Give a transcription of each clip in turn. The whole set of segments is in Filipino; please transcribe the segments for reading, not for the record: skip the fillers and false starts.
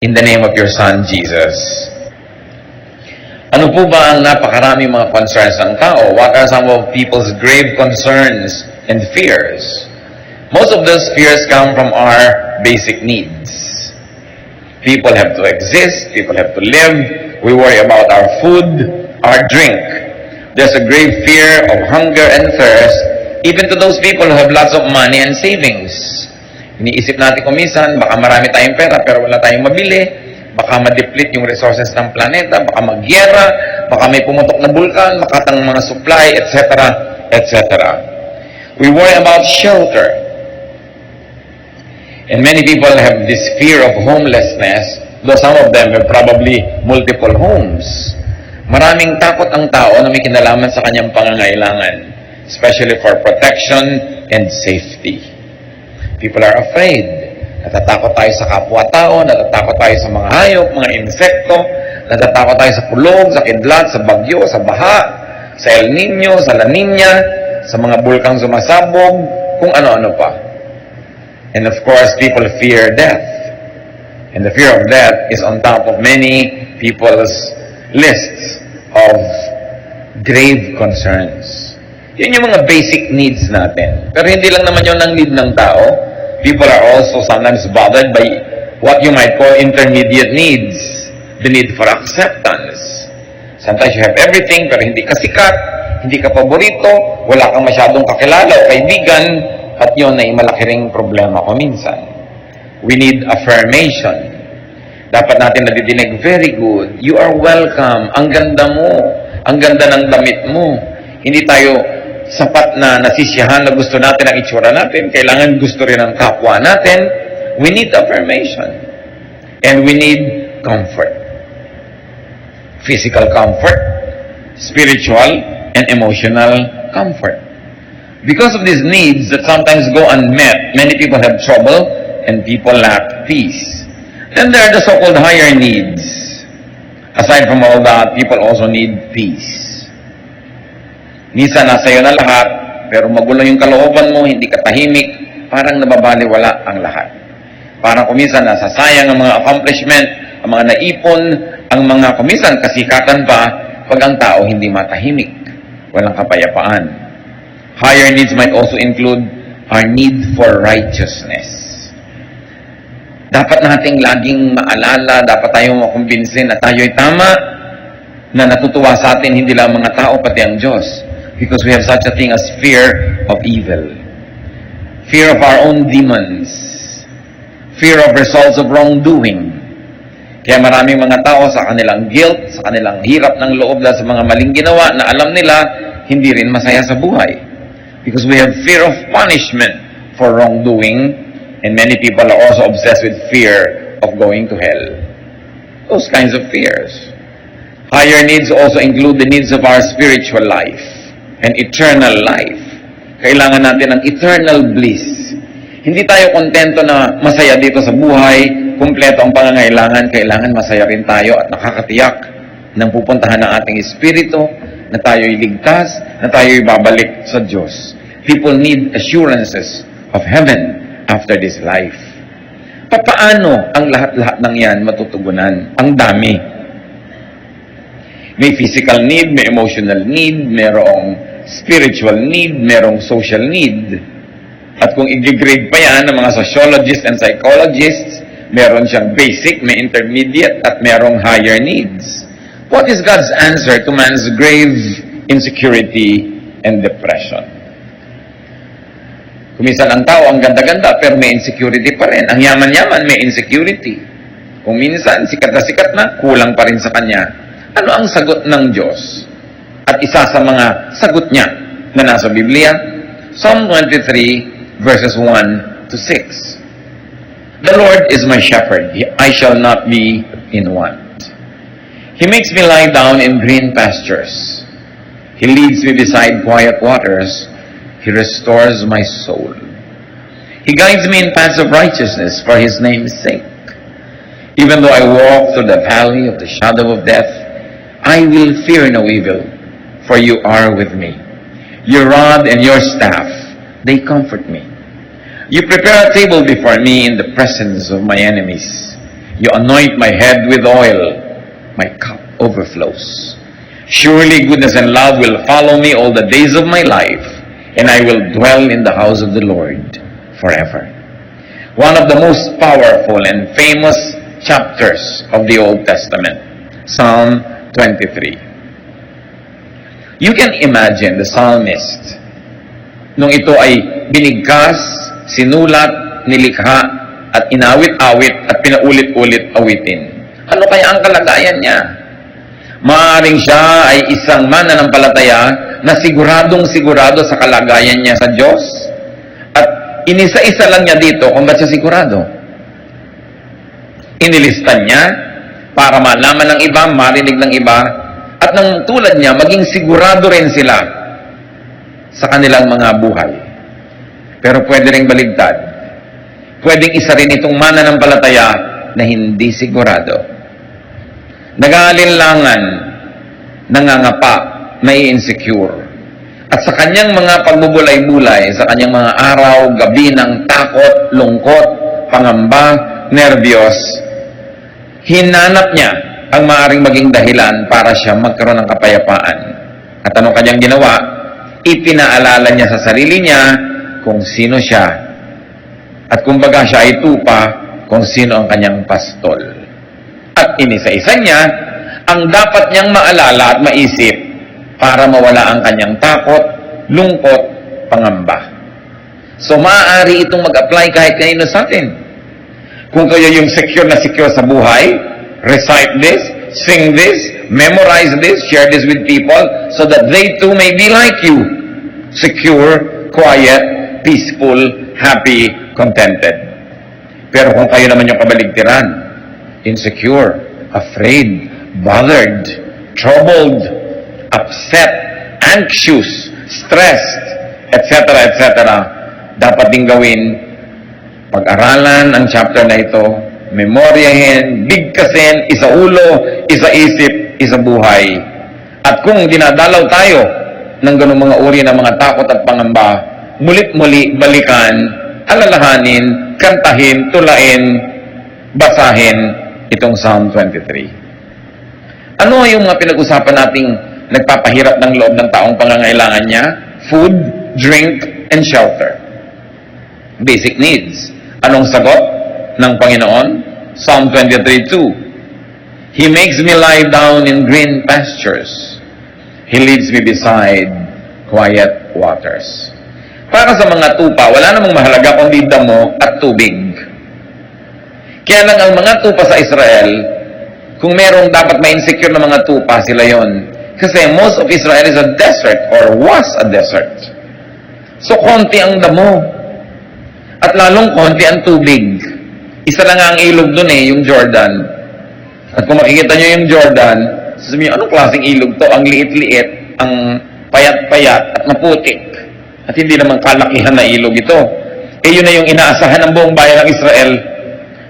in the name of your Son, Jesus. Ano po ba ang napakarami mga concerns ng tao? What are some of people's grave concerns and fears? Most of those fears come from our basic needs. People have to exist, people have to live, we worry about our food, our drink. There's a grave fear of hunger and thirst, even to those people who have lots of money and savings. Iniisip natin kung minsan, baka marami tayong pera pero wala tayong mabili, baka ma-deplete yung resources ng planeta, baka magyera, baka may pumutok na bulkan, makatang mga supply, etc., etc. We worry about shelter. And many people have this fear of homelessness, though some of them have probably multiple homes. Maraming takot ang tao na may kinalaman sa kanyang pangangailangan, especially for protection and safety. People are afraid. Natatakot tayo sa kapwa-tao, natatakot tayo sa mga hayop, mga insekto, natatakot tayo sa kulog, sa kidlat, sa bagyo, sa baha, sa El Nino, sa La Nina, sa mga bulkang sumasabog, kung ano-ano pa. And of course, people fear death. And the fear of death is on top of many people's lists of grave concerns. Yun yung mga basic needs natin. Pero hindi lang naman yun ang need ng tao. People are also sometimes bothered by what you might call intermediate needs. The need for acceptance. Sometimes you have everything, pero hindi ka sikat, hindi ka paborito, wala kang masyadong kakilala o kaibigan, at yun ay malaki ring problema ko minsan. We need affirmation. Dapat natin nadidinig, very good, you are welcome, ang ganda mo, ang ganda ng damit mo. Hindi tayo sapat na nasisiyahan na gusto natin ang itsura natin, kailangan gusto rin ang kapwa natin. We need affirmation. And we need comfort. Physical comfort, spiritual and emotional comfort. Because of these needs that sometimes go unmet, many people have trouble and people lack peace. Then there are the so-called higher needs. Aside from all that, people also need peace. Minsan nasa iyo na lahat, pero magulo yung kalooban mo, hindi ka tahimik, parang nababaliwala ang lahat. Parang kuminsan nasasayang ang mga accomplishment, ang mga naipon, ang mga kuminsan kasikatan pa, pag ang tao hindi matahimik, walang kapayapaan. Higher needs might also include our need for righteousness. Dapat nating laging maalala, dapat tayong makumbinsin na tayo'y tama, na natutuwa sa atin hindi lang mga tao, pati ang Diyos. Because we have such a thing as fear of evil. Fear of our own demons. Fear of results of wrongdoing. Kaya maraming mga tao sa kanilang guilt, sa kanilang hirap ng loob dahil sa mga maling ginawa na alam nila, hindi rin masaya sa buhay. Because we have fear of punishment for wrongdoing, and many people are also obsessed with fear of going to hell. Those kinds of fears. Higher needs also include the needs of our spiritual life and eternal life. Kailangan natin ng eternal bliss. Hindi tayo kontento na masaya dito sa buhay, kumpleto ang pangangailangan, kailangan masaya rin tayo at nakakatiyak ng pupuntahan ng ating espiritu, na tayo'y ligtas, na tayo'y babalik sa Diyos. People need assurances of heaven after this life. Paano ang lahat-lahat ng yan matutugunan? Ang dami. May physical need, may emotional need, merong spiritual need, merong social need. At kung i-grade pa yan ng mga sociologists and psychologists, meron siyang basic, may intermediate, at merong higher needs. What is God's answer to man's grave insecurity and depression? Kuminsan ang tao, ang ganda-ganda, pero may insecurity pa rin. Ang yaman-yaman, may insecurity. Kung minsan, sikat na, kulang pa rin sa kanya. Ano ang sagot ng Diyos? At isa sa mga sagot niya na nasa Biblia, Psalm 23, verses 1 to 6. The Lord is my shepherd, I shall not be in want. He makes me lie down in green pastures. He leads me beside quiet waters. He restores my soul. He guides me in paths of righteousness for His name's sake. Even though I walk through the valley of the shadow of death, I will fear no evil, for you are with me. Your rod and your staff, they comfort me. You prepare a table before me in the presence of my enemies. You anoint my head with oil. My cup overflows. Surely goodness and love will follow me all the days of my life, and I will dwell in the house of the Lord forever. One of the most powerful and famous chapters of the Old Testament, Psalm 23. You can imagine the psalmist, nung ito ay binigkas, sinulat, nilikha, at inawit-awit at pinaulit-ulit awitin. Ano kaya ang kalagayan niya? Maaaring siya ay isang mananampalataya na siguradong-sigurado sa kalagayan niya sa Diyos. At inisa-isa lang niya dito kung ba't siya sigurado. Inilistan niya para malaman ng iba, marinig ng iba, at nang tulad niya, maging sigurado rin sila sa kanilang mga buhay. Pero pwede rin baligtad. Pwedeng isa rin itong mananampalataya na hindi sigurado. Nag-aalinlangan, nangangapa, may insecure. At sa kanyang mga pagbubulay-bulay, sa kanyang mga araw, gabi ng takot, lungkot, pangamba, nervyos, hinanap niya ang maaaring maging dahilan para siya magkaroon ng kapayapaan. At anong kanyang ginawa? Ipinaalala niya sa sarili niya kung sino siya. At kumbaga siya ay tupa kung sino ang kanyang pastol. At inisa-isa niya ang dapat niyang maalala at maisip para mawala ang kanyang takot, lungkot, pangamba. So maaari itong mag-apply kahit kanino sa atin. Kung kayo yung secure na secure sa buhay, recite this, sing this, memorize this, share this with people so that they too may be like you. Secure, quiet, peaceful, happy, contented. Pero kung kayo naman yung kabaligtiran, insecure, afraid, bothered, troubled, upset, anxious, stressed, etc., etc., dapat din gawin, pag-aralan ang chapter na ito, memoryahin, bigkasin, isa ulo, isa isip, isa buhay. At kung dinadalaw tayo ng ganung mga uri ng mga takot at pangamba, mulit-muli balikan, alalahanin, kantahin, tulain, basahin itong Psalm 23. Ano yung mga pinag-usapan nating nagpapahirap ng loob ng taong pangangailangan niya? Food, drink, and shelter. Basic needs. Anong sagot ng Panginoon? Psalm 23:2. He makes me lie down in green pastures. He leads me beside quiet waters. Para sa mga tupa, wala namang mahalaga kundi damo at tubig. Kaya lang ang mga tupa sa Israel, kung merong dapat ma-insecure na mga tupa, sila yon. Kasi most of Israel is a desert or was a desert. So konti ang damo. At lalong konti ang tubig. Isa lang ang ilog dun yung Jordan. At kung makikita nyo yung Jordan, sasabihin nyo, anong klaseng ilog to? Ang liit-liit, ang payat-payat at maputik. At hindi naman kalakihan na ilog ito. Yun na yung inaasahan ng buong bayan ng Israel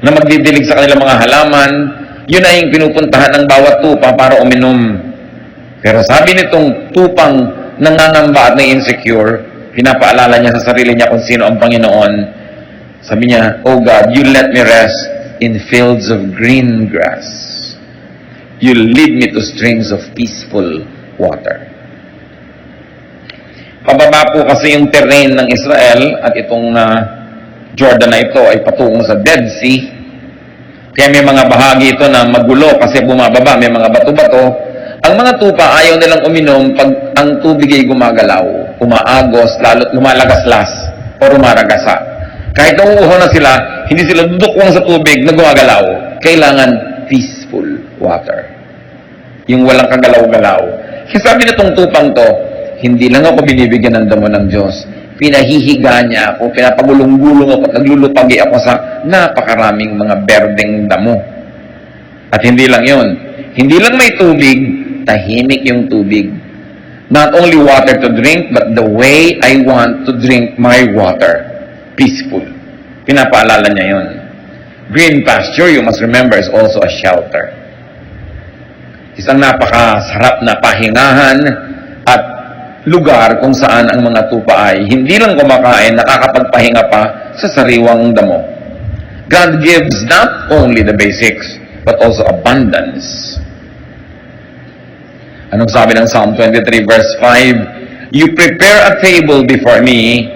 na magdidilig sa kanilang mga halaman. Yun na yung pinupuntahan ng bawat tupa para uminom. Pero sabi nitong tupang nangangamba at na-insecure, pinapaalala niya sa sarili niya kung sino ang Panginoon. Sabi niya, "Oh God, you let me rest in fields of green grass. You lead me to streams of peaceful water." Pababa po kasi yung terrain ng Israel at itong Jordan na ito ay patungong sa Dead Sea. Kaya may mga bahagi ito na magulo kasi bumababa, may mga bato-bato. Ang mga tupa ayaw nilang uminom pag ang tubig ay gumagalaw, umaagos, lalo't lumalagaslas o rumaragasa. Kahit nauuho na sila, hindi sila dudukwang sa tubig na gumagalaw. Kailangan peaceful water. Yung walang kagalaw-galaw. Kaya sabi nitong tupang to, hindi lang ako binibigyan ng damo ng Diyos. Pinahihiga niya ako, pinapagulong-gulong ako, naglulupagi ako sa napakaraming mga berdeng damo. At hindi lang yon. Hindi lang may tubig, tahimik yung tubig. Not only water to drink, but the way I want to drink my water. Peaceful. Pinapaalala niya yon. Green pasture, you must remember, is also a shelter. Isang napakasarap na pahingahan at lugar kung saan ang mga tupa ay hindi lang kumakain, nakakapagpahinga pa sa sariwang damo. God gives not only the basics, but also abundance. Anong sabi ng Psalm 23 verse 5? You prepare a table before me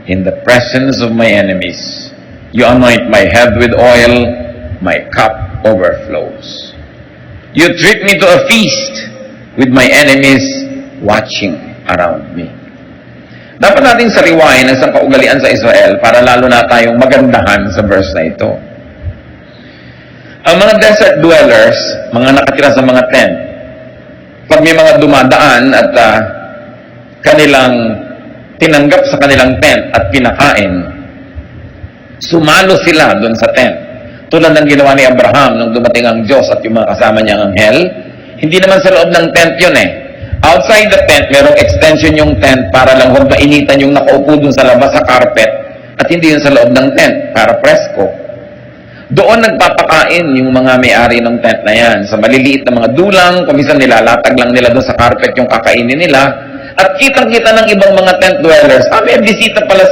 in the presence of my enemies. You anoint my head with oil, my cup overflows. You treat me to a feast with my enemies watching around me. Dapat nating sariwain ang isang kaugalian sa Israel para lalo na tayong magandahan sa verse na ito. Ang mga desert dwellers, mga nakatira sa mga tent, pag may mga dumadaan at kanilang tinanggap sa kanilang tent at pinakain, sumalo sila doon sa tent. Tulad ng ginawa ni Abraham nung dumating ang Diyos at yung mga kasama niyang anghel, hindi naman sa loob ng tent yun eh. Outside the tent, merong extension yung tent para lang huwag mainitan yung nakaupo dun sa labas sa carpet at hindi yun sa loob ng tent para presko. Doon nagpapakain yung mga may-ari ng tent na yan. Sa maliliit na mga dulang, kumisan nilalatag lang nila doon sa carpet yung kakainin nila at kitang-kita ng ibang mga tent dwellers, may bisita pala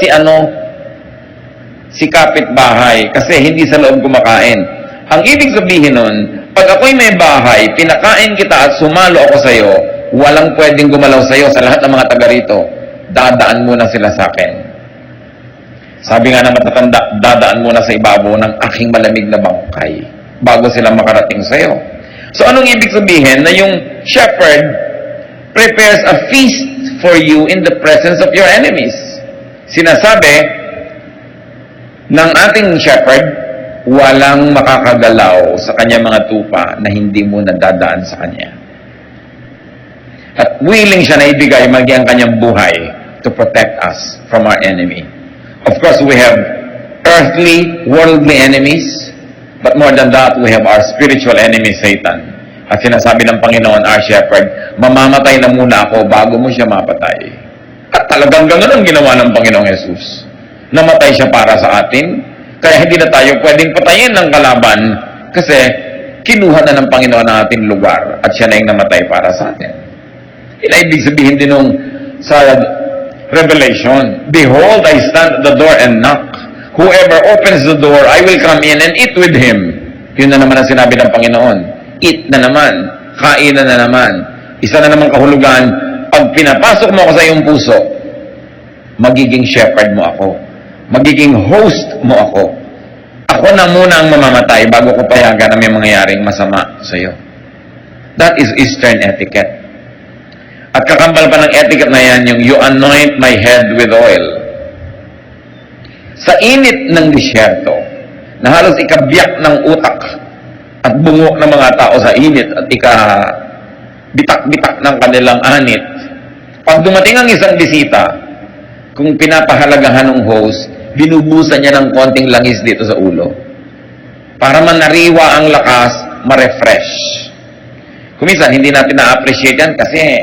si kapitbahay kasi hindi sa loob kumakain. Ang ibig sabihin nun, pag ako'y may bahay, pinakain kita at sumalo ako sa'yo, walang pwedeng gumalaw sa'yo sa lahat ng mga taga rito. Dadaan muna sila sa akin. Sabi nga ng matatanda, dadaan muna sa ibabaw ng aking malamig na bangkay bago sila makarating sa'yo. So anong ibig sabihin? Na yung shepherd prepares a feast for you in the presence of your enemies. Sinasabi ng ating shepherd, walang makakagalaw sa kanya mga tupa na hindi mo nadadaan sa kanya. At willing siya na ibigay maging ang kanyang buhay to protect us from our enemy. Of course, we have earthly, worldly enemies, but more than that, we have our spiritual enemy, Satan. At sinasabi ng Panginoon, our shepherd, mamamatay na muna ako bago mo siya mapatay. At talagang ganun ang ginawa ng Panginoong Jesus. Namatay siya para sa atin, kaya hindi na tayo pwedeng patayin ng kalaban kasi kinuha na ng Panginoon ang ating lugar at siya na yung namatay para sa atin. Ibig sabihin din nung sa Revelation, behold, I stand at the door and knock. Whoever opens the door, I will come in and eat with him. Yun na naman ang sinabi ng Panginoon. Eat na naman. Kainan na naman. Isa na naman kahulugan, pag pinapasok mo ako sa iyong puso, magiging shepherd mo ako. Magiging host mo ako. Ako na muna ang mamamatay bago ko payagan na may mangyayaring masama sa iyo. That is Eastern etiquette. At kakambal pa ng etiquette na yan, yung you anoint my head with oil. Sa init ng disyerto, na halos ikabiyak ng utak at bungo ng mga tao sa init at ikabitak-bitak ng kanilang anit, pag dumating ang isang bisita, kung pinapahalagahan ng host, binubusan niya ng konting langis dito sa ulo. Para manariwa ang lakas, ma-refresh. Kuminsan, hindi natin na-appreciate yan kasi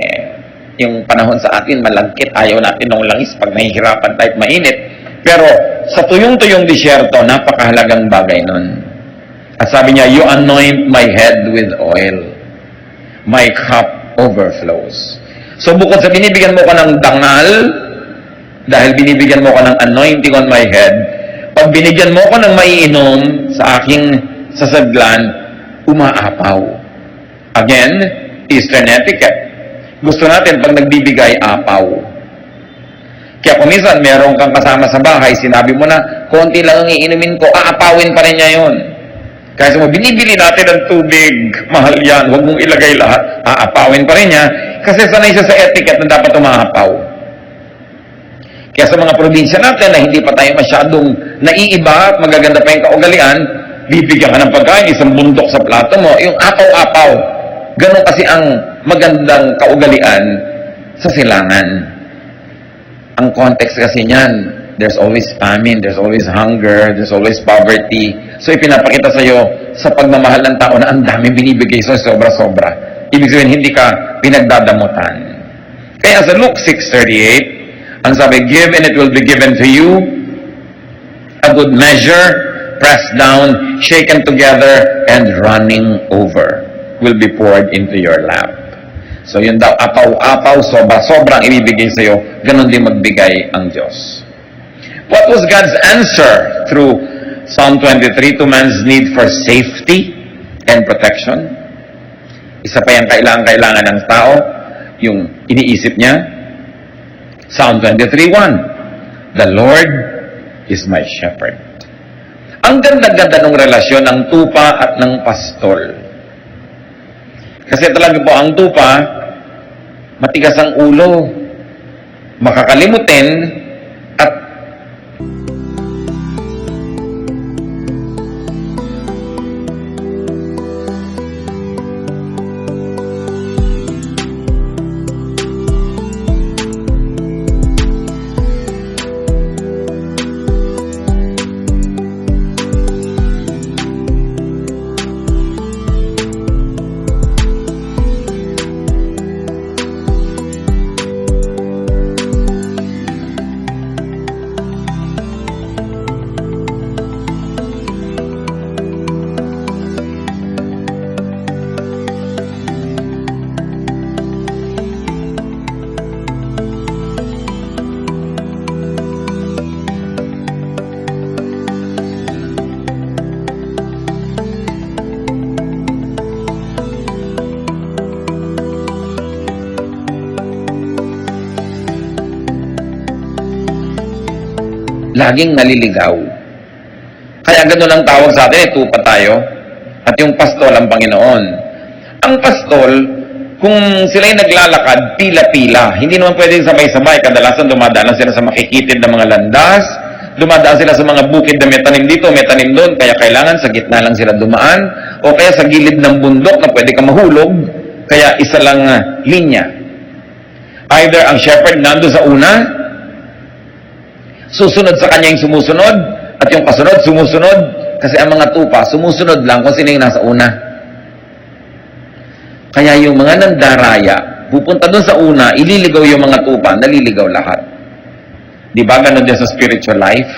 yung panahon sa atin, malagkit, ayaw natin ng langis pag nahihirapan tayo mainit. Pero sa tuyong-tuyong disyerto, napakahalagang bagay nun. At sabi niya, you anoint my head with oil. My cup overflows. So bukod sa binibigyan mo ko ng dangal, dahil binibigyan mo ko ng anointing on my head, pag binigyan mo ko ng maiinom sa aking sasaglan, umaapaw. Again, Eastern etiquette. Gusto natin pag nagbibigay, apaw. Kaya kung minsan meron kang kasama sa bahay, sinabi mo na, konti lang ang iinumin ko, aapawin pa rin niya yun. Kaya mo, binibili natin ng tubig, mahal yan, huwag mong ilagay lahat, aapawin pa rin niya, kasi sanay siya sa etiquette na dapat umaapaw. Kaya sa mga probinsya natin na hindi pa tayo masyadong naiiba at magaganda pa yung kaugalian, bibigyan ka ng pagkain, isang bundok sa plato mo, yung apaw-apaw. Ganon kasi ang magandang kaugalian sa silangan. Ang context kasi niyan, there's always famine, there's always hunger, there's always poverty. So ipinapakita sa iyo sa pagmamahal ng tao na ang dami binibigay so sobra-sobra. Ibig sabihin, hindi ka pinagdadamutan. Kaya sa Luke 6:38, ang sabi, give and it will be given to you, a good measure, pressed down, shaken together, and running over will be poured into your lap. So yun daw, apaw-apaw, sobra-sobrang ibibigay sa iyo, ganun din magbigay ang Diyos. What was God's answer through Psalm 23, to man's need for safety and protection. Isa pa yung kailangan ng tao, yung iniisip niya. Psalm 23:1, the Lord is my shepherd. Ang ganda-ganda ng relasyon ng tupa at ng pastol. Kasi talaga po, ang tupa, matigas ang ulo, makakalimutin, at laging naliligaw. Kaya gano'n ang tawag sa atin, tupa tayo, at yung pastol ang Panginoon. Ang pastol, kung sila'y naglalakad, pila-pila, hindi naman pwedeng sabay-sabay. Kadalasan dumadaan sila sa makikitid na mga landas, dumadaan sila sa mga bukid na may tanim dito, may tanim doon, kaya kailangan sa gitna lang sila dumaan, o kaya sa gilid ng bundok na pwede ka mahulog, kaya isa lang linya. Either ang shepherd nando sa una, susunod sa kanya yung sumusunod, at yung kasunod, sumusunod. Kasi ang mga tupa, sumusunod lang kung sino yung nasa una. Kaya yung mga nandaraya, pupunta doon sa una, ililigaw yung mga tupa, naliligaw lahat. Di ba ganun din sa spiritual life?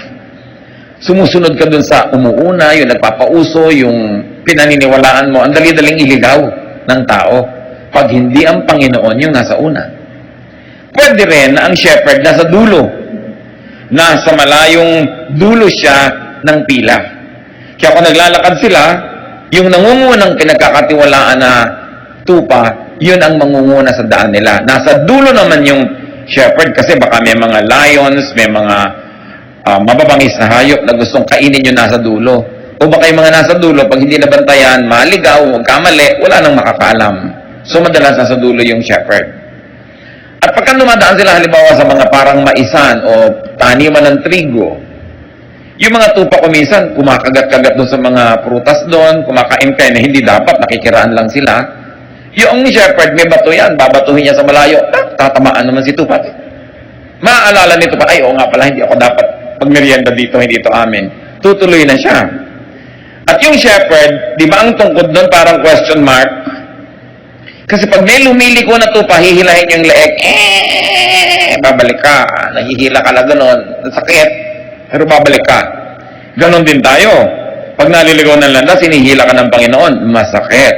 Sumusunod ka doon sa umuuna, yung nagpapauso, yung pinaniniwalaan mo, ang dali-daling iligaw ng tao. Pag hindi ang Panginoon yung nasa una. Pwede rin na ang shepherd nasa dulo. Nasa malayong dulo siya ng pila. Kaya kung naglalakad sila, yung nangungunang pinagkakatiwalaan na tupa, yun ang mangunguna sa daan nila. Nasa dulo naman yung shepherd kasi baka may mga lions, may mga mababangis na hayop na gustong kainin yung nasa dulo. O baka yung mga nasa dulo, pag hindi nabantayan, maligaw, magkamali, wala nang makakaalam. So madalas nasa dulo yung shepherd. At pagka dumadaan sila halimbawa sa mga parang maisan o taniman ng trigo, yung mga tupa ko minsan, kumakagat-kagat doon sa mga prutas doon, kumakain kayo na hindi dapat, nakikiraan lang sila. Yung shepherd, may bato yan, babatuhin niya sa malayo, tatamaan naman si tupa. Maaalala nito pa, ay oo nga pala, hindi ako dapat pagmerienda dito, hindi ito amin. Tutuloy na siya. At yung shepherd, di ba ang tungkod doon parang question mark? Kasi pag may lumiliko na tupa, hihilahin yung leeg, babalik ka. Nahihila ka na gano'n. Sakit. Pero babalik ka. Ganon din tayo. Pag naliligaw ng landas, hinihila ka ng Panginoon, masakit.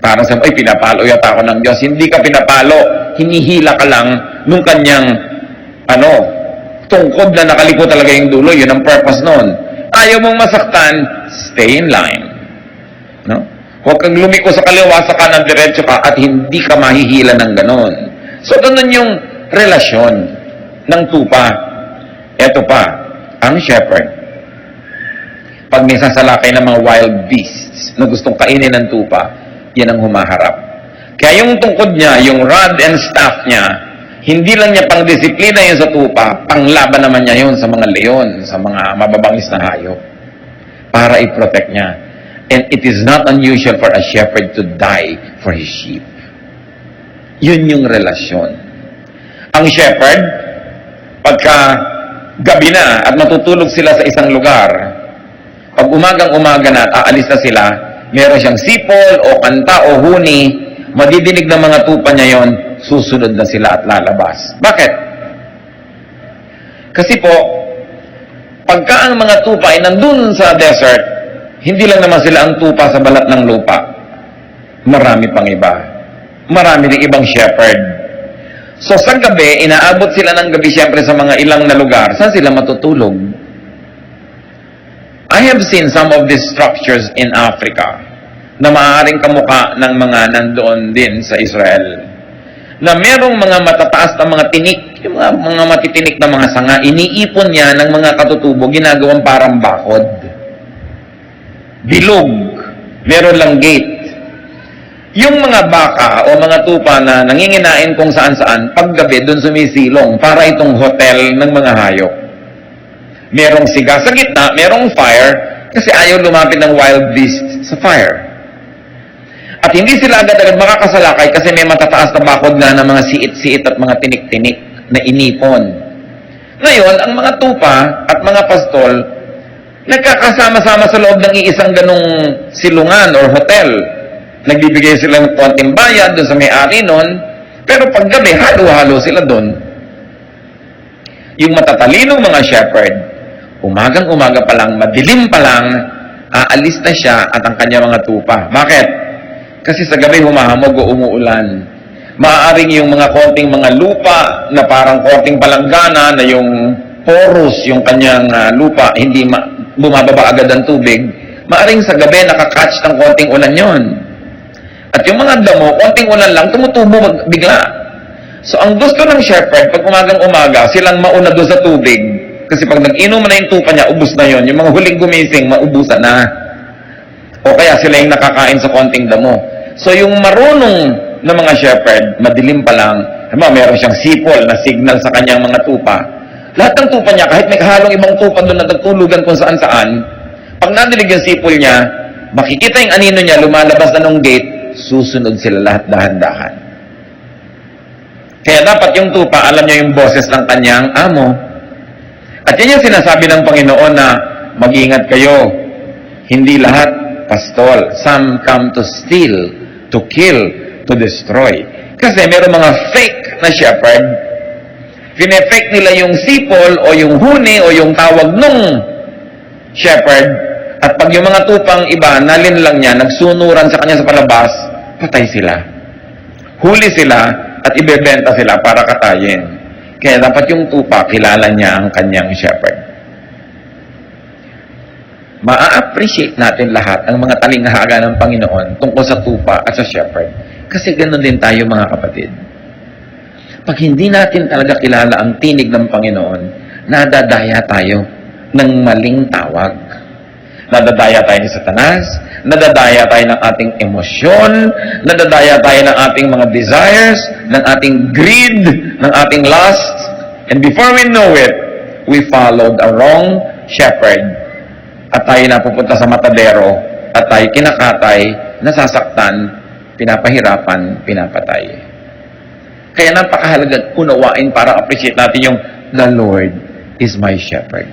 Parang sabi, ay, pinapalo yata ako ng Diyos. Hindi ka pinapalo. Hinihila ka lang nung kanyang, tungkod na nakaliko talaga yung dulo. Yun ang purpose nun. Ayaw mong masaktan, stay in line. No? Huwag kang lumiko sa kaliwa, sa kanan, diretso ka, at hindi ka mahihila ng ganon. So, ganun yung relasyon ng tupa. Eto pa, ang shepherd. Pag may sasalakay ng mga wild beasts na gustong kainin ng tupa, yan ang humaharap. Kaya yung tungkod niya, yung rod and staff niya, hindi lang niya pang disiplina yun sa tupa, panglaban naman niya yun sa mga leon, sa mga mababangis na hayop, para i-protect niya. And it is not unusual for a shepherd to die for his sheep. Yun yung relasyon. Ang shepherd, pagka gabi na at matutulog sila sa isang lugar, pag umagang-umaga na at aalis na sila, meron siyang sipol o kanta o huni, madidinig ng mga tupa niya yon, susunod na sila at lalabas. Bakit? Kasi po, pagka ang mga tupa ay nandun sa desert, hindi lang naman sila ang tupa sa balat ng lupa. Marami pang iba. Marami rin ibang shepherd. So sa gabi, inaabot sila ng gabi siyempre sa mga ilang na lugar. Saan sila matutulog? I have seen some of these structures in Africa na maaaring kamukha ng mga nandoon din sa Israel, na merong mga matataas na mga tinik, yung mga matitinik na mga sanga, iniipon niya ng mga katutubo, ginagawang parang bakod. Bilog, meron lang gate. Yung mga baka o mga tupa na nanginginain kung saan-saan, paggabi doon sumisilong para itong hotel ng mga hayop. Merong siga sa gitna, merong fire, kasi ayaw lumapit ng wild beast sa fire. At hindi sila agad-agad makakasalakay kasi may matataas na bakod nga ng mga siit-siit at mga tinik-tinik na inipon. Ngayon, ang mga tupa at mga pastol, nagkakasama-sama sa loob ng iisang ganong silungan or hotel. Nagbibigay sila ng konting bayad doon sa may-ari nun, pero paggabi, halo-halo sila doon. Yung matatalinong mga shepherd, umagang-umaga pa lang, madilim pa lang, aalis na siya at ang kanya mga tupa. Bakit? Kasi sa gabi humahamog o umuulan. Maaaring yung mga konting mga lupa na parang konting palanggana na yung porous, yung kanyang lupa, hindi bumababa agad ang tubig. Maaaring sa gabi nakakatch ng konting ulan yon. At yung mga damo, konting ulan lang, tumutubo bigla. So ang gusto ng shepherd, pag umagang-umaga, silang mauna doon sa tubig. Kasi pag nag-inom na yung tupa niya, ubus na yon. Yung mga huling gumising, maubusan na. O kaya sila yung nakakain sa konting damo. So yung marunong na mga shepherd, madilim pa lang, meron siyang sipol na signal sa kanyang mga tupa. Lahat ng tupa niya, kahit may kahalong ibang tupa doon na nagtulugan kung saan-saan, pag nadilig yung sipol niya, makikita yung anino niya, lumalabas na ng gate, susunod sila lahat dahan-dahan. Kaya dapat yung tupa, alam niya yung boses ng kanyang amo. At yan yung sinasabi ng Panginoon na mag-ingat kayo, hindi lahat pastol. Some come to steal, to kill, to destroy. Kasi meron mga fake na shepherd, fine-fake nila yung sipol o yung huni o yung tawag nung shepherd, at pag yung mga tupang iba, nalin lang niya, nagsunuran sa kanya sa palabas, patay sila. Huli sila at ibebenta sila para katayin. Kaya dapat yung tupa, kilala niya ang kanyang shepherd. Ma-appreciate natin lahat ang mga talinghaga ng Panginoon tungkol sa tupa at sa shepherd. Kasi ganoon din tayo mga kapatid. Pag hindi natin talaga kilala ang tinig ng Panginoon, nadadaya tayo ng maling tawag. Nadadaya tayo ni Satanas, nadadaya tayo ng ating emosyon, nadadaya tayo ng ating mga desires, ng ating greed, ng ating lust, and before we know it, we followed a wrong shepherd. At tayo napupunta sa matadero, at tayo kinakatay, nasasaktan, pinapahirapan, pinapatay. Kaya napakahalaga unawain para appreciate natin yung the Lord is my shepherd.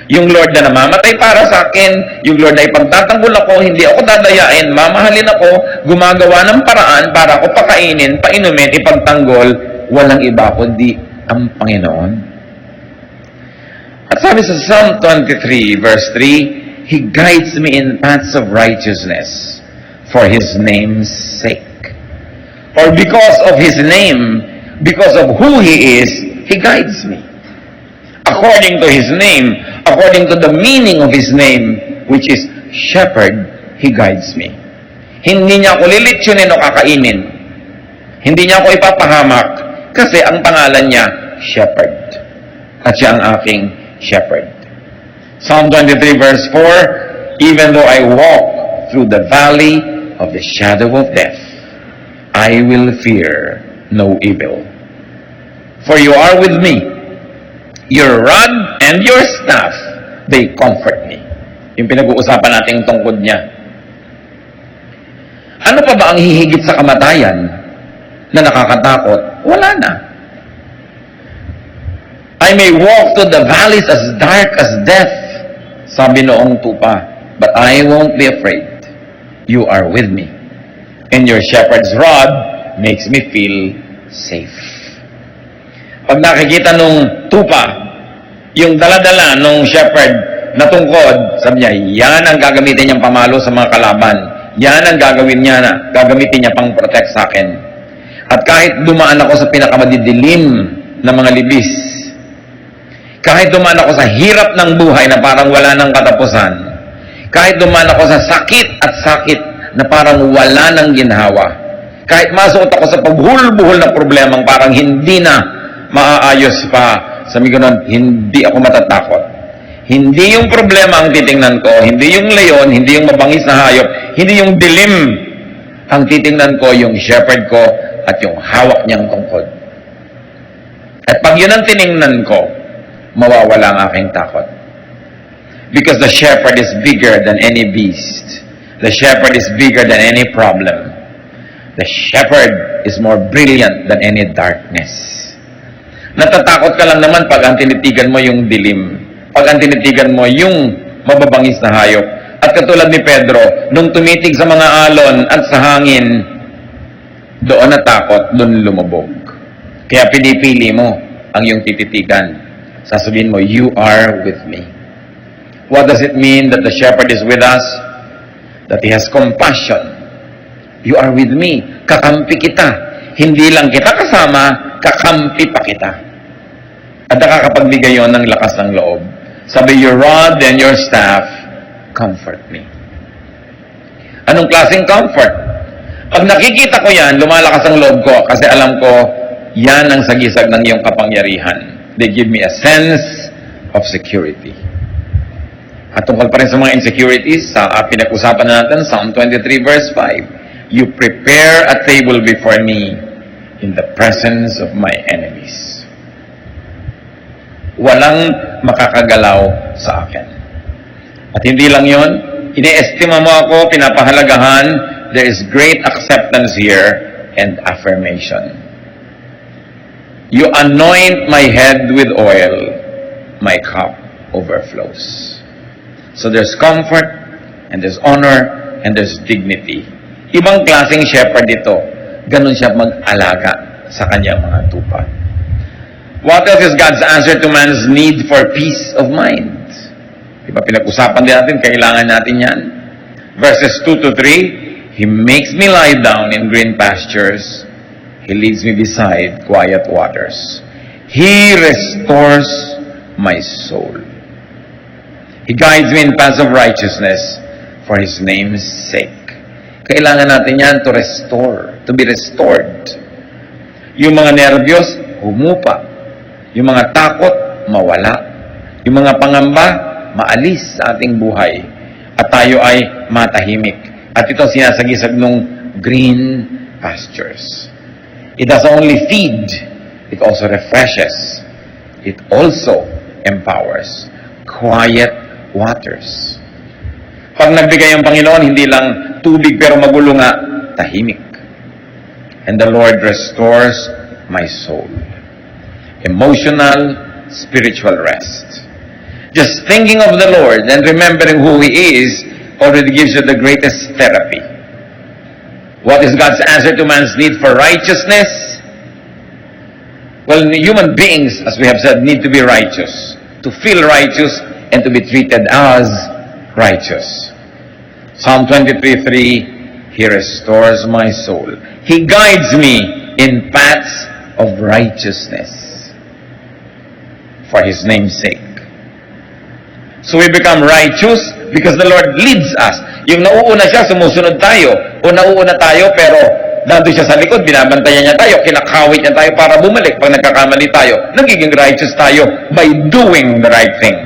Yung Lord na namamatay para sa akin, yung Lord na ipagtatanggol ako, hindi ako dadayain, mamahalin ako, gumagawa ng paraan para ako pakainin, painumin, ipagtanggol, walang iba kundi ang Panginoon. At sabi sa Psalm 23 verse 3, He guides me in paths of righteousness for His name's sake. Or because of His name, because of who He is, He guides me. According to His name, according to the meaning of His name, which is shepherd, He guides me. Hindi niya ako lilitsyonin o kakainin. Hindi niya ako ipapahamak kasi ang pangalan niya, shepherd. At siya ang aking shepherd. Psalm 23 verse 4, Even though I walk through the valley of the shadow of death, I will fear no evil. For you are with me. Your rod and your staff, they comfort me. Yung pinag-uusapan natin tungkod niya. Ano pa ba ang hihigit sa kamatayan na nakakatakot? Wala na. I may walk through the valleys as dark as death, sabi noong tupa, but I won't be afraid. You are with me. And your shepherd's rod makes me feel safe. Pag nakikita nung tupa, yung daladala nung shepherd na tungkod, sabi niya, yan ang gagamitin niyang pamalo sa mga kalaban. Yan ang gagawin niya na, gagamitin niya pang protect sa akin. At kahit dumaan ako sa pinakamadidilim na mga libis, Kahit dumaan ako sa hirap ng buhay na parang wala ng katapusan, kahit dumaan ako sa sakit at sakit na parang wala ng ginhawa, kahit masuot ako sa pagbuhol-buhol na problemang parang hindi na maaayos pa, sabi ko nun, hindi ako matatakot. Hindi yung problema ang titingnan ko, hindi yung leon, hindi yung mabangis na hayop, hindi yung dilim. Ang titingnan ko, yung shepherd ko at yung hawak niyang tungkod. At pag yun ang tiningnan ko, mawawala ang aking takot. Because the shepherd is bigger than any beast. The shepherd is bigger than any problem. The shepherd is more brilliant than any darkness. Natatakot ka lang naman pag ang tinitigan mo yung dilim. Pag ang tinitigan mo yung mababangis na hayop. At katulad ni Pedro, nung tumitig sa mga alon at sa hangin, doon natakot, doon lumubog. Kaya pinipili mo ang iyong tititigan. Sasabihin mo, you are with me. What does it mean that the shepherd is with us? That he has compassion. You are with me. Kakampi kita. Hindi lang kita kasama, kakampi pa kita. At nakakapagbigay yon ng lakas ng loob. Sabi, your rod and your staff comfort me. Anong klaseng comfort? Pag nakikita ko yan, lumalakas ang loob ko kasi alam ko, yan ang sagisag ng iyong kapangyarihan. They give me a sense of security. At tungkol pa rin sa mga insecurities, sa pinag-usapan natin, Psalm 23 verse 5, you prepare a table before me in the presence of my enemies. Walang makakagalaw sa akin. At hindi lang yon, iniestima mo ako, pinapahalagahan, there is great acceptance here and affirmation. You anoint my head with oil, my cup overflows. So there's comfort, and there's honor, and there's dignity. Ibang klaseng shepherd ito. Ganun siya mag-alaga sa kanyang mga tupa. What else is God's answer to man's need for peace of mind? Diba pinag-usapan din natin, kailangan natin yan. Verses 2 to 3, He makes me lie down in green pastures. He leads me beside quiet waters. He restores my soul. He guides me in paths of righteousness for His name's sake. Kailangan natin yan to restore, to be restored. Yung mga nervyos, humupa. Yung mga takot, mawala. Yung mga pangamba, maalis sa ating buhay. At tayo ay matahimik. At ito sinasagisag nung green pastures. It doesn't only feed, it also refreshes. It also empowers. Quiet waters. Pag nagbigay ang Panginoon, hindi lang tubig pero magulo nga, tahimik. And the Lord restores my soul. Emotional, spiritual rest. Just thinking of the Lord and remembering who He is already gives you the greatest therapy. What is God's answer to man's need for righteousness? Well, human beings, as we have said, need to be righteous. To feel righteous and to be treated as righteous. Psalm 23:3, He restores my soul. He guides me in paths of righteousness for His name's sake. So we become righteous because the Lord leads us. Yung nauuna siya, sumusunod tayo. O nauuna tayo, pero nandun siya sa likod, binabantayan niya tayo, kinakawit niya tayo para bumalik pag nagkakamali tayo. Nagiging righteous tayo by doing the right thing.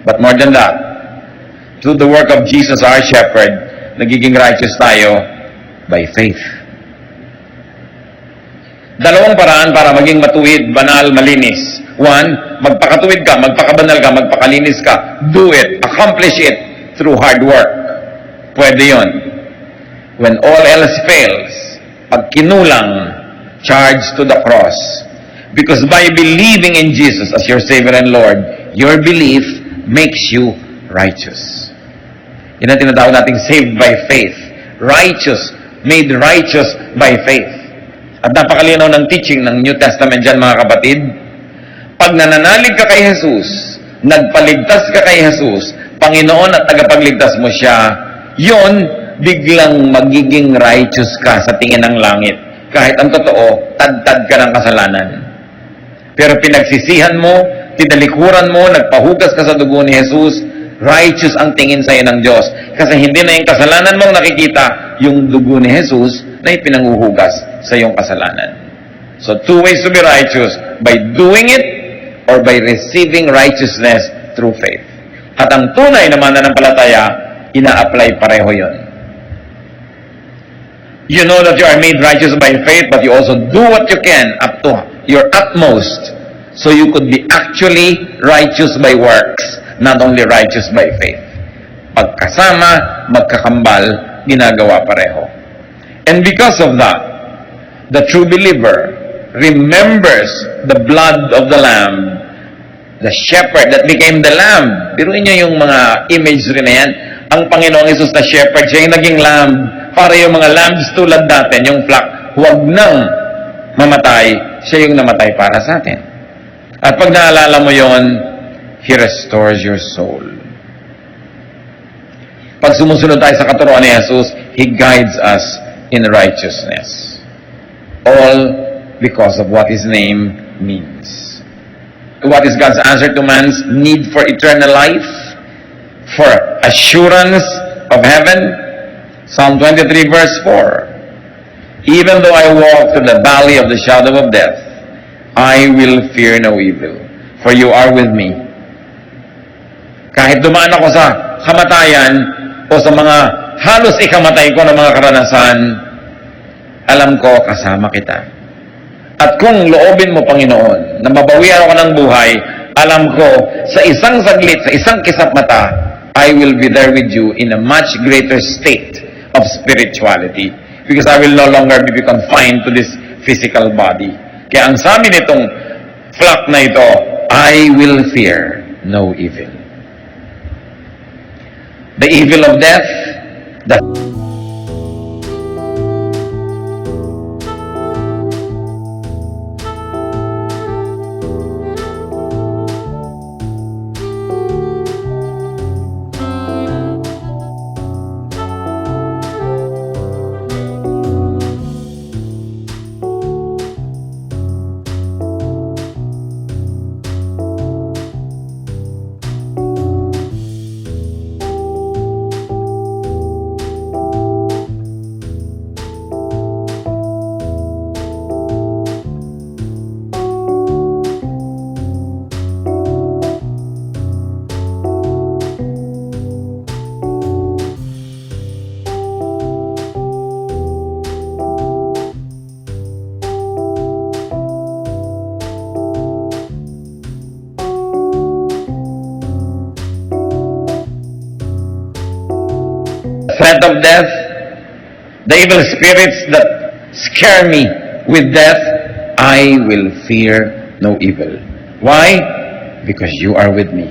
But more than that, through the work of Jesus, our shepherd, nagiging righteous tayo by faith. Dalawang paraan para maging matuwid, banal, malinis. One, magpakatuwid ka, magpakabanal ka, magpakalinis ka. Do it, accomplish it through hard work. Pwede yon. When all else fails, pag kinulang, charge to the cross. Because by believing in Jesus as your Savior and Lord, your belief makes you righteous. Yan ang tinatawag nating saved by faith. Righteous, made righteous by faith. At napakalinaw ng teaching ng New Testament dyan, mga kapatid. Pag nananalig ka kay Jesus, nagpaligtas ka kay Jesus, Panginoon at tagapagligtas mo siya, yon biglang magiging righteous ka sa tingin ng langit. Kahit ang totoo, tad-tad ka ng kasalanan. Pero pinagsisihan mo, tinalikuran mo, nagpahugas ka sa dugo ni Jesus, righteous ang tingin sa'yo ng Diyos. Kasi hindi na yung kasalanan mong nakikita, yung dugo ni Jesus na ipinanguhugas sa iyong kasalanan. So, two ways to be righteous, by doing it or by receiving righteousness through faith. At ang tunay na mananampalataya, ina-apply pareho yon. You know that you are made righteous by faith, but you also do what you can up to your utmost so you could be actually righteous by works, not only righteous by faith. Pagkasama, magkakambal, ginagawa pareho. And because of that, the true believer remembers the blood of the Lamb, the shepherd that became the lamb. Biruin niyo yung mga imagery na yan. Ang Panginoong Hesus na shepherd, siya yung naging lamb. Para yung mga lambs tulad natin, yung flock, huwag nang mamatay, siya yung namatay para sa atin. At pag naalala mo yon, He restores your soul. Pag sumusunod tayo sa katuruan ni Jesus, He guides us in righteousness. All because of what His name means. What is God's answer to man's need for eternal life? For assurance of heaven? Psalm 23 verse 4. Even though I walk through the valley of the shadow of death, I will fear no evil, for you are with me. Kahit dumaan ako sa kamatayan o sa mga halos ikamatay ko ng mga karanasan, alam ko kasama kita. At kung loobin mo, Panginoon, na mabawian ako ng buhay, alam ko, sa isang saglit, sa isang kisap mata, I will be there with you in a much greater state of spirituality. Because I will no longer be confined to this physical body. Kaya ang sabi nitong flock na ito, I will fear no evil. The evil of death, the threat of death, the evil spirits that scare me with death, I will fear no evil. Why? Because you are with me.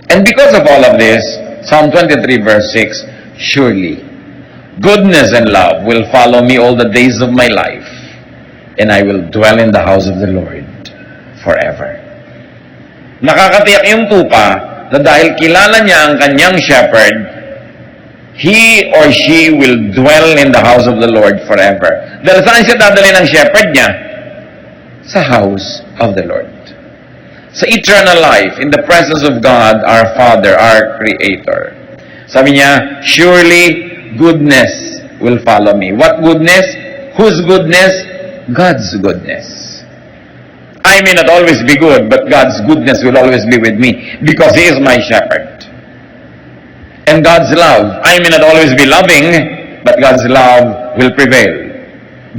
And because of all of this, Psalm 23 verse 6, surely goodness and love will follow me all the days of my life, and I will dwell in the house of the Lord forever. Nakakatiyak yung tupa na dahil kilala niya ang kanyang shepherd, he or she will dwell in the house of the Lord forever. Dahil saan siya dadali ng shepherd niya? Sa house of the Lord. Sa eternal life, in the presence of God, our Father, our Creator. Sabi niya, surely goodness will follow me. What goodness? Whose goodness? God's goodness. I may not always be good, but God's goodness will always be with me because He is my shepherd. And God's love, I may not always be loving, but God's love will prevail.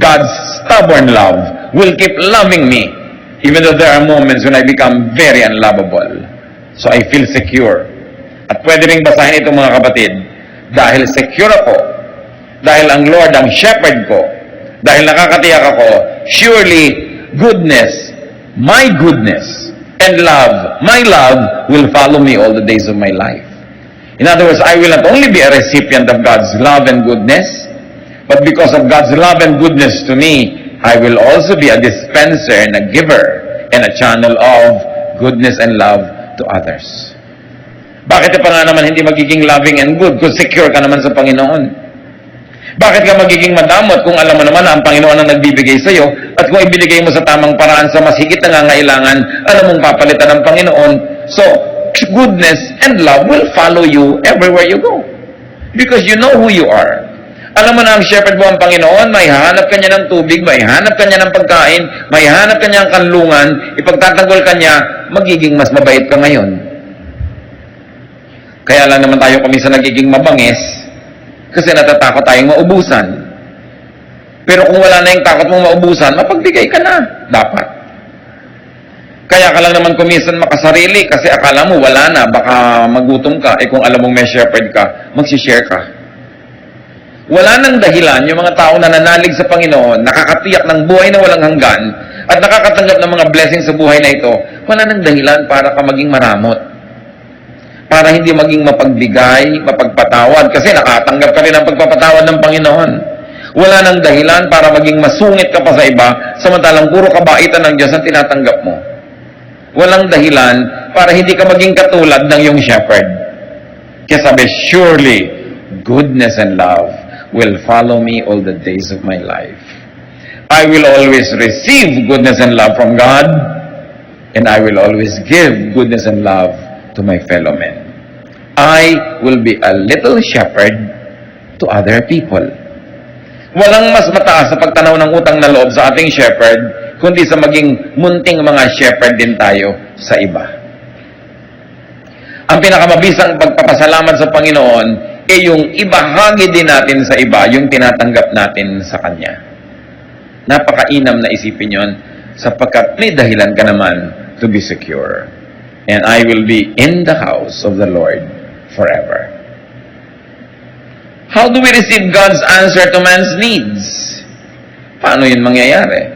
God's stubborn love will keep loving me, even though there are moments when I become very unlovable. So I feel secure. At pwede rin basahin ito mga kapatid, dahil secure ako, dahil ang Lord ang shepherd ko, dahil nakakatiyak ako, surely goodness, and love, my love, will follow me all the days of my life. In other words, I will not only be a recipient of God's love and goodness, but because of God's love and goodness to me, I will also be a dispenser and a giver and a channel of goodness and love to others. Bakit pa nga naman hindi magiging loving and good kung secure ka naman sa Panginoon? Bakit ka magiging madamot kung alam mo naman na ang Panginoon ang nagbibigay sa iyo at kung ibinigay mo sa tamang paraan sa mas higit na ngangailangan, alam mong papalitan ng Panginoon. So, goodness and love will follow you everywhere you go. Because you know who you are. Alam mo na ang shepherd mo ang Panginoon, may hahanap ka niya ng tubig, may hanap ka niya ng pagkain, may hanap ka niya ng kanlungan, ipagtatanggol ka niya, magiging mas mabait ka ngayon. Kaya lang naman tayo kumisa nagiging mabangis, kasi natatakot tayong maubusan. Pero kung wala na yung takot mong maubusan, mapagbigay ka na. Dapat. Kaya ka lang naman kumisan makasarili kasi akala mo wala na, baka magutom ka. Eh kung alam mong may shepherd ka, magsishare ka. Wala nang dahilan yung mga tao na nanalig sa Panginoon, nakakatiyak ng buhay na walang hanggan, at nakakatanggap ng mga blessings sa buhay na ito, wala nang dahilan para ka maging maramot. Para hindi maging mapagbigay, mapagpatawad, kasi nakatanggap ka rin ng pagpapatawad ng Panginoon. Wala nang dahilan para maging masungit ka pa sa iba, samantalang puro kabaitan ng Diyos ang tinatanggap mo. Walang dahilan para hindi ka maging katulad ng iyong shepherd. Kaya sabi, surely, goodness and love will follow me all the days of my life. I will always receive goodness and love from God, and I will always give goodness and love to my fellow men. I will be a little shepherd to other people. Walang mas mataas sa pagtanaw ng utang na loob sa ating shepherd, kundi sa maging munting mga shepherd din tayo sa iba. Ang pinakamabisang pagpapasalamat sa Panginoon ay yung ibahagi din natin sa iba, yung tinatanggap natin sa Kanya. Napakainam na isipin yon, sapagkat may dahilan ka naman to be secure. And I will be in the house of the Lord forever. How do we receive God's answer to man's needs? Paano yun mangyayari?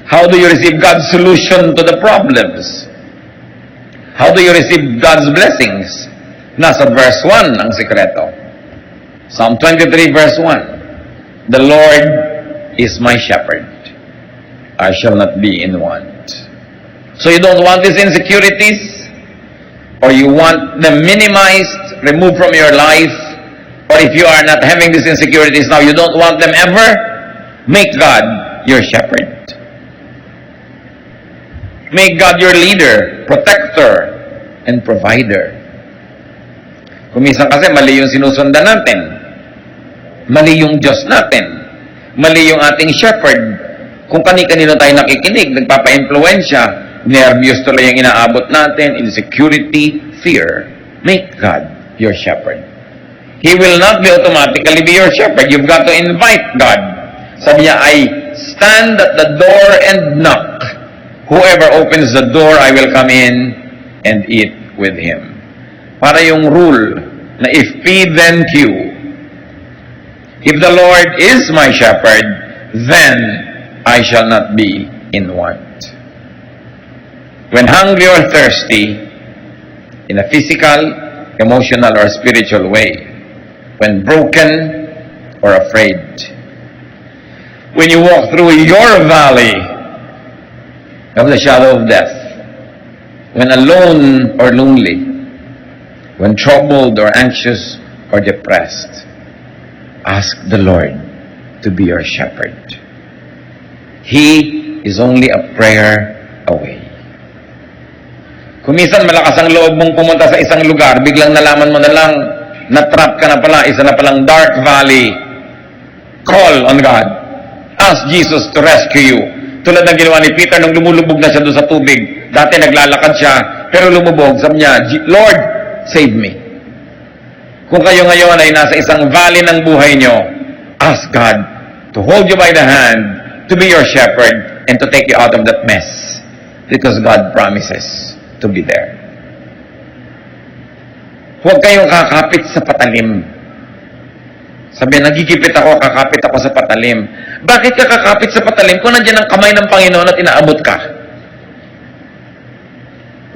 How do you receive God's solution to the problems? How do you receive God's blessings? Nasa verse 1 ang sikreto. Psalm 23 verse 1. The Lord is my shepherd. I shall not be in want. So you don't want these insecurities, or you want them minimized, removed from your life, or if you are not having these insecurities now, you don't want them ever, make God your shepherd. Make God your leader, protector, and provider. Kuminsan kasi mali yung sinusundan natin. Mali yung Diyos natin. Mali yung ating shepherd. Kung kani-kanino tayo nakikinig, nagpapa-impluensya, nervyos tuloy yung inaabot natin, insecurity, fear. Make God your shepherd. He will not be automatically be your shepherd. You've got to invite God. Sabi niya, I stand at the door and knock. Whoever opens the door, I will come in and eat with him. Para yung rule na if P then Q. If the Lord is my shepherd, then I shall not be in want. When hungry or thirsty, in a physical, emotional, or spiritual way, when broken or afraid, when you walk through your valley of the shadow of death, when alone or lonely, when troubled or anxious or depressed, ask the Lord to be your shepherd. He is only a prayer away. Kumisan malakas ang loob mong pumunta sa isang lugar, biglang nalaman mo na lang, na-trap ka na pala, isa na palang dark valley. Call on God. Ask Jesus to rescue you. Tulad ng ginawa ni Peter nung lumulubog na siya doon sa tubig. Dati naglalakad siya, pero lumubog. Sabi niya, Lord, save me. Kung kayo ngayon ay nasa isang valley ng buhay nyo, ask God to hold you by the hand, to be your shepherd, and to take you out of that mess. Because God promises to be there. Huwag kayong kakapit sa patalim. Sabi, nagigipit ako, kakapit ako sa patalim. Bakit ka kakapit sa patalim kung nandiyan ang kamay ng Panginoon at inaabot ka?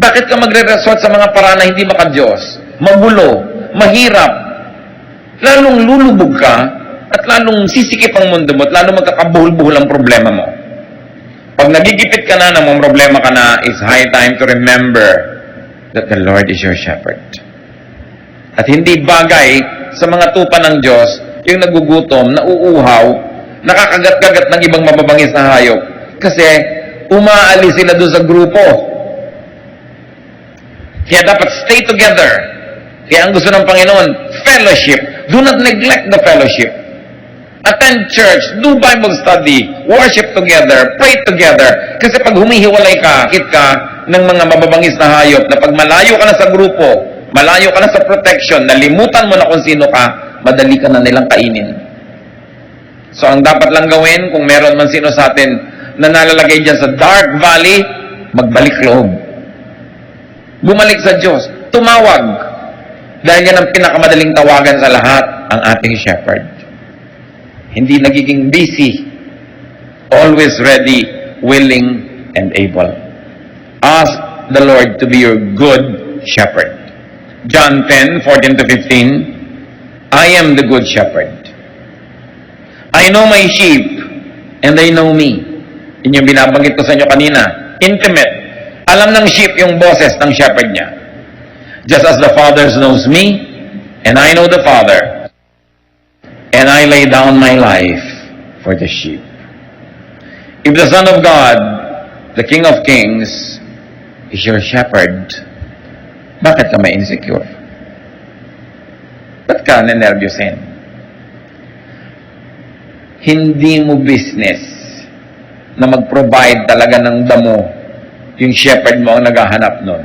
Bakit ka magre-resort sa mga paraan na hindi maka-Diyos? Magulo, mahirap. Lalong lulubog ka at lalong sisikip ang mundo mo at lalong magkakabuhol-buhol ang problema mo. Pag nagigipit ka na, namang problema ka na, it's high time to remember that the Lord is your shepherd. At hindi bagay sa mga tupa ng Diyos yung nagugutom, nauuhaw, nakakagat-kagat ng ibang mababangis na hayop. Kasi umaalis sila doon sa grupo. Kaya dapat stay together. Kaya ang gusto ng Panginoon, fellowship. Do not neglect the fellowship. Attend church, do Bible study, worship together, pray together. Kasi pag humihiwalay ka, hit ka ng mga mababangis na hayop, na pag malayo ka na sa grupo, malayo ka na sa protection, nalimutan mo na kung sino ka, madali ka na nilang kainin. So ang dapat lang gawin, kung meron man sino sa atin na nalalagay dyan sa dark valley, magbalik loob. Bumalik sa Diyos. Tumawag. Dahil yan ang pinakamadaling tawagan sa lahat, ang ating shepherd. Hindi nagiging busy. Always ready, willing, and able. Ask the Lord to be your good shepherd. John 10:14-15, I am the good shepherd. I know my sheep, and they know me. Yun yung binabanggit ko sa inyo kanina. Intimate. Alam ng sheep yung boses ng shepherd niya. Just as the Father knows me, and I know the Father, and I lay down my life for the sheep. If the Son of God, the King of Kings, is your shepherd, bakit ka may insecure? Ba't ka nanervyusin? Hindi mo business na mag-provide talaga ng damo yung shepherd mo ang naghahanap nun.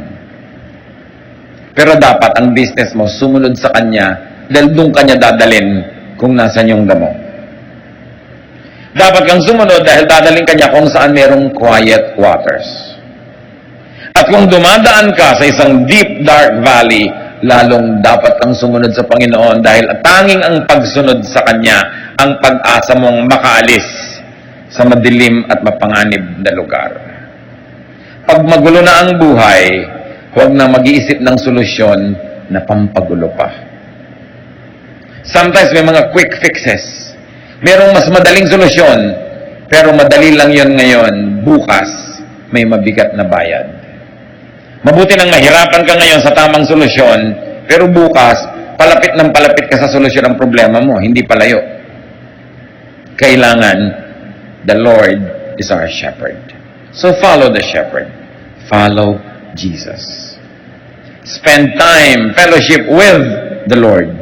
Pero dapat ang business mo sumunod sa kanya dahil doon kanya dadalin kung nasan yung damo. Dapat kang sumunod dahil dadalhin kanya kung saan merong quiet waters. At kung dumadaan ka sa isang deep, dark valley, lalong dapat kang sumunod sa Panginoon dahil tanging ang pagsunod sa Kanya ang pag-asa mong makaalis sa madilim at mapanganib na lugar. Pag magulo na ang buhay, huwag na mag-iisip ng solusyon na pampagulo pa. Sometimes may mga quick fixes. Merong mas madaling solusyon, pero madali lang yon ngayon, bukas may mabigat na bayad. Mabuti nang mahirapan ka ngayon sa tamang solusyon, pero bukas, palapit ng palapit ka sa solusyon ng problema mo, hindi palayo. Kailangan, the Lord is our shepherd. So follow the shepherd. Follow Jesus. Spend time, fellowship with the Lord.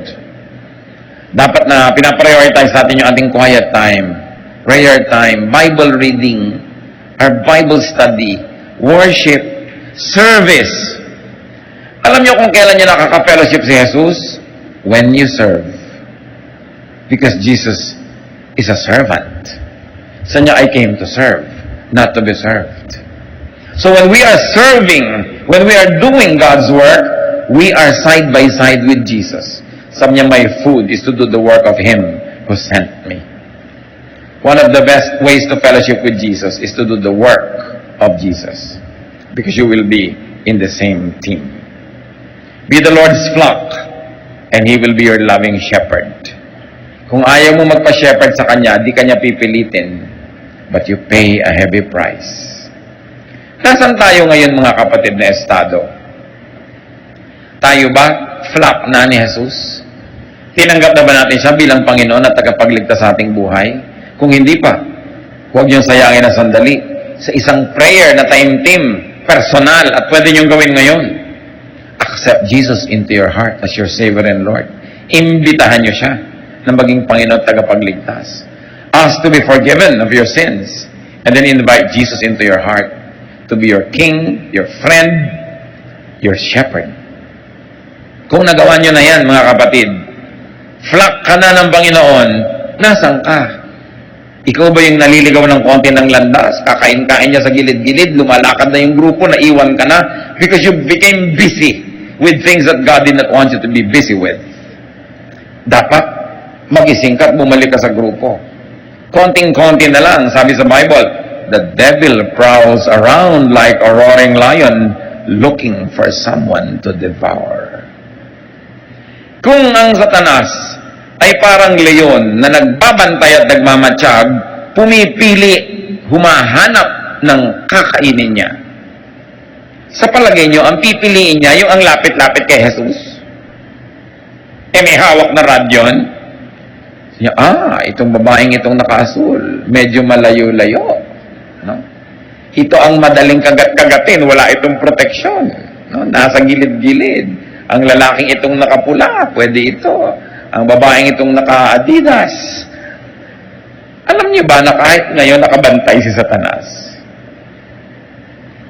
Dapat na pinaprioritize natin yung ating quiet time, prayer time, Bible reading, our Bible study, worship, service. Alam niyo kung kailan niya nakaka-fellowship si Jesus? When you serve. Because Jesus is a servant. Sa niya, I came to serve, not to be served. So when we are serving, when we are doing God's work, we are side by side with Jesus. Sabi niya, my food is to do the work of Him who sent me. One of the best ways to fellowship with Jesus is to do the work of Jesus. Because you will be in the same team. Be the Lord's flock, and He will be your loving shepherd. Kung ayaw mo magpa-shepherd sa Kanya, di Kanya pipilitin, but you pay a heavy price. Nasaan tayo ngayon mga kapatid na estado? Tayo ba flock na ni Jesus? Tinanggap na ba natin siya bilang Panginoon at tagapagligtas sa ating buhay? Kung hindi pa, huwag niyong sayangin na sandali sa isang prayer na time team, personal, at pwede niyong gawin ngayon. Accept Jesus into your heart as your Savior and Lord. Imbitahan niyo siya na maging Panginoon at tagapagligtas. Ask to be forgiven of your sins. And then invite Jesus into your heart to be your King, your friend, your shepherd. Kung nagawa niyo na yan, mga kapatid, flock ka na ng Panginoon, nasan ka? Ikaw ba yung naliligaw ng konti ng landas? Kakain-kain niya sa gilid-gilid, lumalakad na yung grupo, naiwan ka na because you became busy with things that God did not want you to be busy with. Dapat magising ka at bumalik ka sa grupo. Konting-konti na lang, sabi sa Bible, the devil prowls around like a roaring lion looking for someone to devour. Kung ang Satanas ay parang leon na nagbabantay at nagmamatsyag, pumipili, humahanap ng kakainin niya. Sa palagay niyo, ang pipiliin niya yung ang lapit-lapit kay Jesus? May hawak na rod yun? niya, itong babaeng itong nakaasul, medyo malayo-layo. No? Ito ang madaling kagat-kagatin, wala itong proteksyon. No? Nasa gilid-gilid. Ang lalaking itong nakapula, pwede ito. Ang babaeng itong naka-Adidas. Alam niyo ba na kahit ngayon nakabantay si Satanas?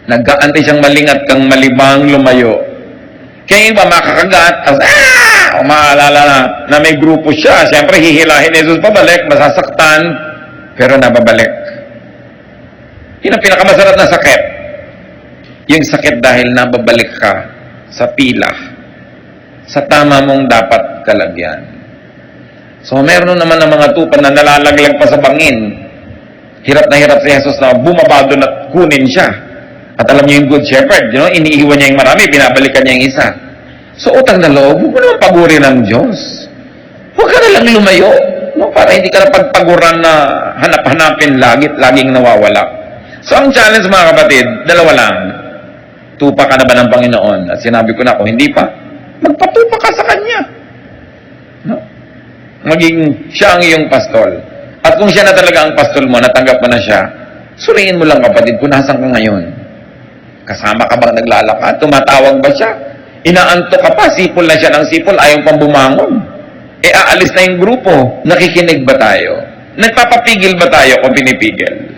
Nagkaantay siyang malingat kang malibang lumayo. Kaya yung ba makakagat, maalala na may grupo siya. Siyempre, hihilahin ni Jesus pabalik, masasaktan, pero nababalik. Yun ang pinakamasarap na sakit. Yung sakit dahil nababalik ka sa pila, sa tama mong dapat kalagyan. So, meron naman ng mga tupan na nalalaglag pa sa bangin. Hirap na hirap si Jesus na bumaba doon at kunin siya. At alam niyo yung good shepherd, iniiwan niya yung marami, binabalikan niya yung isa. So, utang na loob, huwag mo naman pagurin ng Diyos. Huwag ka na lang lumayo, no? Para hindi ka na pagpaguran na hanap-hanapin laging nawawala. So, ang challenge mga kapatid, dalawa lang. Tupa ka na ba ng Panginoon? At sinabi ko na, kung hindi pa, magpatupa ka sa Kanya. No? Maging siya ang iyong pastol. At kung siya na talaga ang pastol mo, natanggap mo na siya, suriin mo lang kapatid, kung nasan ka ngayon. Kasama ka bang naglalakad? Tumatawag ba siya? Inaantok ka pa, sipol na siya ng sipol, ayaw pang bumangon. Aalis na yung grupo. Nakikinig ba tayo? Nagpapapigil ba tayo kung pinipigil?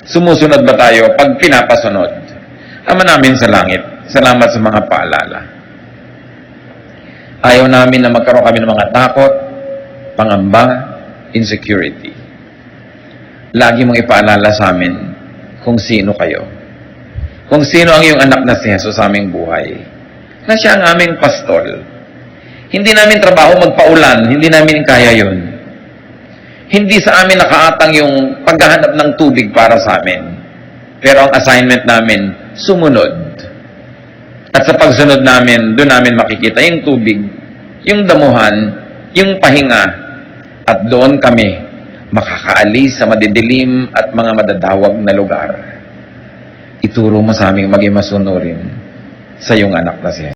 Sumusunod ba tayo pag pinapasunod? Ama namin sa langit, salamat sa mga paalala. Ayaw namin na magkaroon kami ng mga takot, pangamba, insecurity. Lagi mong ipaalala sa amin kung sino kayo. Kung sino ang iyong anak na si Jesus sa aming buhay. Na siya ang aming pastol. Hindi namin trabaho magpaulan, hindi namin kaya yun. Hindi sa amin nakaatang yung paghahanap ng tubig para sa amin. Pero ang assignment namin, sumunod. At sa pagsunod namin, doon namin makikita yung tubig, yung damuhan, yung pahinga, at doon kami makakaalis sa madidilim at mga madadawag na lugar. Ituro mo sa aming maging masunurin sa iyong anak na siya.